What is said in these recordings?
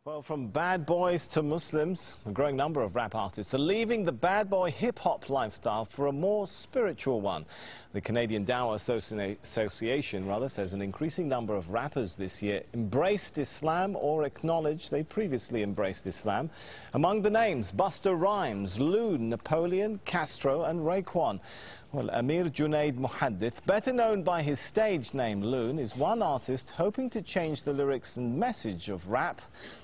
Well, from bad boys to Muslims, a growing number of rap artists are leaving the bad boy hip-hop lifestyle for a more spiritual one. The Canadian Dawah Association says an increasing number of rappers this year embraced Islam or acknowledged they previously embraced Islam. Among the names, Busta Rhymes, Loon, Napoleon, Castro and Raekwon. Well, Amir Junaid Muhaddith, better known by his stage name Loon, is one artist hoping to change the lyrics and message of rap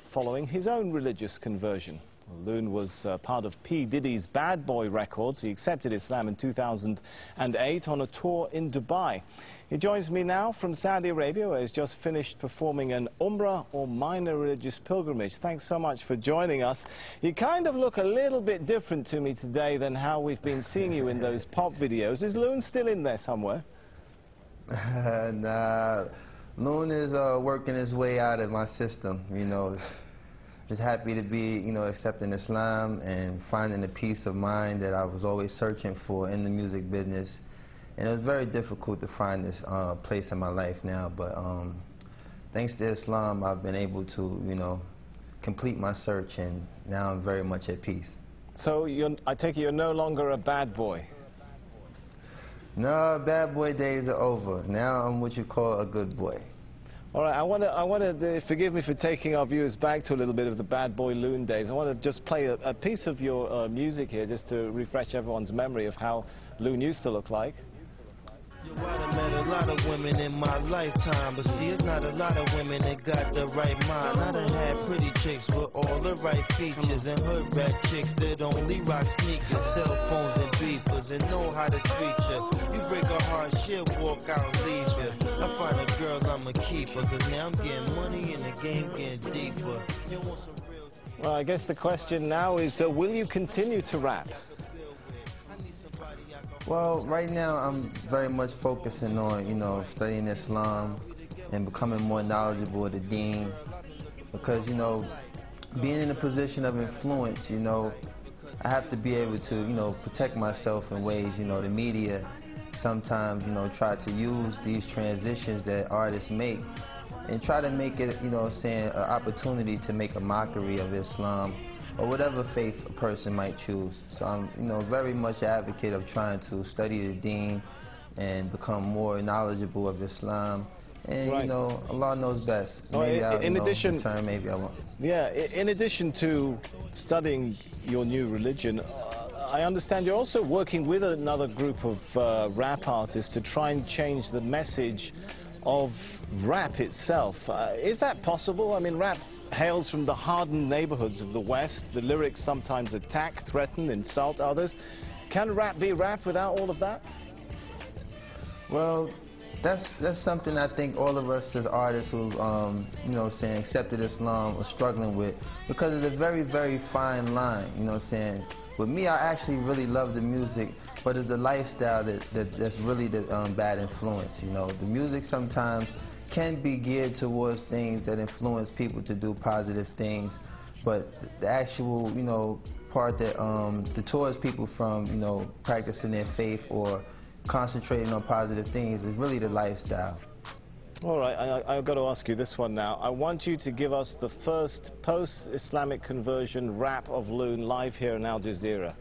following his own religious conversion. Loon was part of P. Diddy's Bad Boy Records. He accepted Islam in 2008 on a tour in Dubai. He joins me now from Saudi Arabia, where he's just finished performing an Umrah or minor religious pilgrimage. Thanks so much for joining us. You kind of look a little bit different to me today than how we've been seeing you in those pop videos. Is Loon still in there somewhere? Nah, Loon is working his way out of my system, you know. Just happy to be, accepting Islam and finding the peace of mind that I was always searching for in the music business. And it was very difficult to find this place in my life now, but thanks to Islam, I've been able to, complete my search, and now I'm very much at peace. So I take it you're no longer a bad boy? No, bad boy days are over. Now I'm what you call a good boy. All right, I want to forgive me for taking our viewers back to a little bit of the Bad Boy Loon days. I want to just play a piece of your music here, just to refresh everyone's memory of how Loon used to look like. Yo, I done met a lot of women in my lifetime, but see, it's not a lot of women that got the right mind. I done had pretty chicks with all the right features, and hood rat chicks that only rock sneakers, cell phones and beepers, and know how to treat you. You break a heart, she'll walk out and leave you. I find a girl, I'ma keep her, cause now I'm getting money and the game getting deeper. You want some real... Well, I guess the question now is, will you continue to rap? Well, right now I'm very much focusing on, studying Islam and becoming more knowledgeable of the deen, because, being in a position of influence, I have to be able to, protect myself in ways, the media sometimes, try to use these transitions that artists make and try to make it, an opportunity to make a mockery of Islam or whatever faith a person might choose. So I'm, very much an advocate of trying to study the deen and become more knowledgeable of Islam. And, right. Allah knows best. Maybe I'll, return, maybe I won't. Yeah, in addition to studying your new religion, I understand you're also working with another group of rap artists to try and change the message of rap itself. Is that possible? I mean, rap hails from the hardened neighborhoods of the West. The lyrics sometimes attack, threaten, insult others. Can rap be rap without all of that? Well, that's something I think all of us as artists who, accepted Islam are struggling with, because of the very, very fine line, With me, I actually really love the music, but it's the lifestyle that's really the bad influence, The music sometimes can be geared towards things that influence people to do positive things, but the actual, part that detours people from, practicing their faith or concentrating on positive things is really the lifestyle. All right, I've got to ask you this one now. I want you to give us the first post-Islamic conversion rap of Loon live here in Al Jazeera.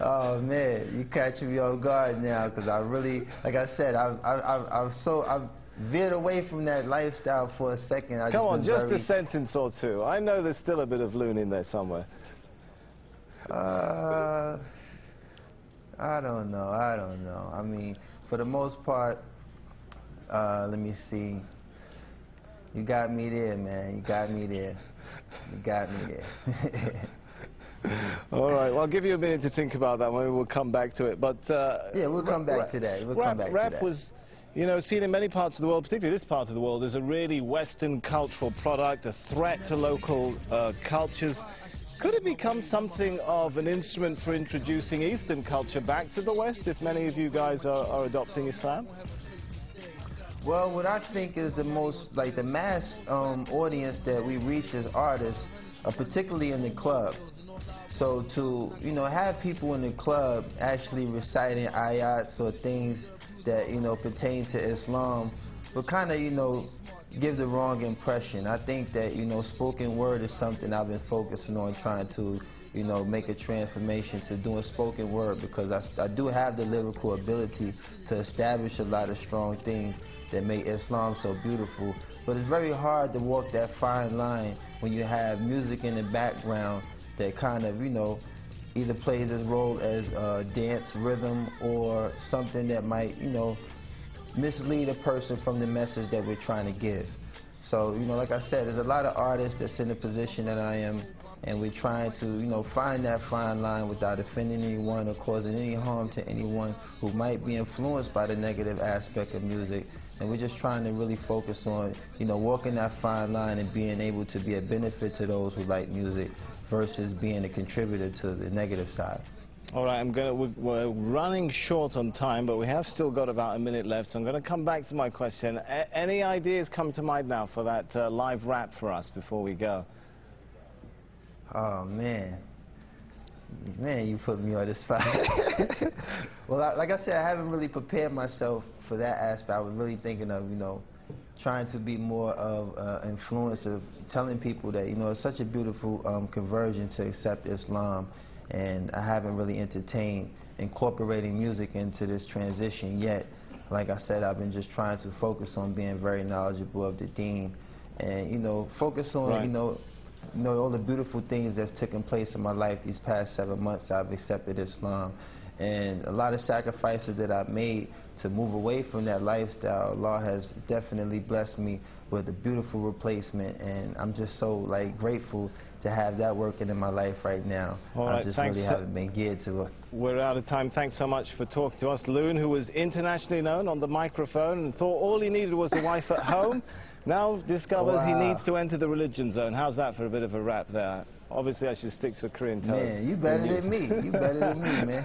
Oh man, you catching me off guard now, because I really, like I said, I've veered away from that lifestyle for a second. Come on, just a sentence or two. I know there's still a bit of Loon in there somewhere. I don't know. I mean, for the most part, let me see. You got me there, man. You got me there. You got me there. All right, well, I'll give you a minute to think about that. Maybe we'll come back to it. But yeah, we'll come back to that. Rap was, seen in many parts of the world, particularly this part of the world, as a really Western cultural product, a threat to local cultures. Could it become something of an instrument for introducing Eastern culture back to the West, if many of you guys are adopting Islam? Well, what I think is the most, the mass audience that we reach as artists, particularly in the club. So to, have people in the club actually reciting ayats or things that, pertain to Islam will kind of, give the wrong impression. I think that, you know, spoken word is something I've been focusing on, trying to, you know, make a transformation to doing spoken word, because I do have the lyrical ability to establish a lot of strong things that make Islam so beautiful. But it's very hard to walk that fine line when you have music in the background that kind of, you know, either plays its role as a dance rhythm or something that might, you know, mislead a person from the message that we're trying to give. So, you know, like I said, there's a lot of artists that's in the position that I am, and we're trying to, you know, find that fine line without offending anyone or causing any harm to anyone who might be influenced by the negative aspect of music. And we're just trying to really focus on, you know, walking that fine line and being able to be a benefit to those who like music versus being a contributor to the negative side. All right, we're running short on time, but we have still got about a minute left, so I'm going to come back to my question. Any ideas come to mind now for that live rap for us before we go? Oh, man. Man, you put me on the spot. Well, like I said, I haven't really prepared myself for that aspect. I was really thinking of, you know, trying to be more of influence of telling people that, you know, it's such a beautiful conversion to accept Islam, and I haven't really entertained incorporating music into this transition yet. Like I said, I've been just trying to focus on being very knowledgeable of the deen, and, you know, focus on, right, you know, all the beautiful things that's taken place in my life these past 7 months. I've accepted Islam, and a lot of sacrifices that I've made to move away from that lifestyle, Allah has definitely blessed me with a beautiful replacement, and I'm just so, like, grateful to have that working in my life right now. All right, I just really haven't been geared to it. We're out of time. Thanks so much for talking to us. Loon, who was internationally known on the microphone and thought all he needed was a wife at home, now discovers he needs to enter the religion zone. How's that for a bit of a rap there? Obviously, I should stick to a Korean tone. Man, you better than me. You better than me, man.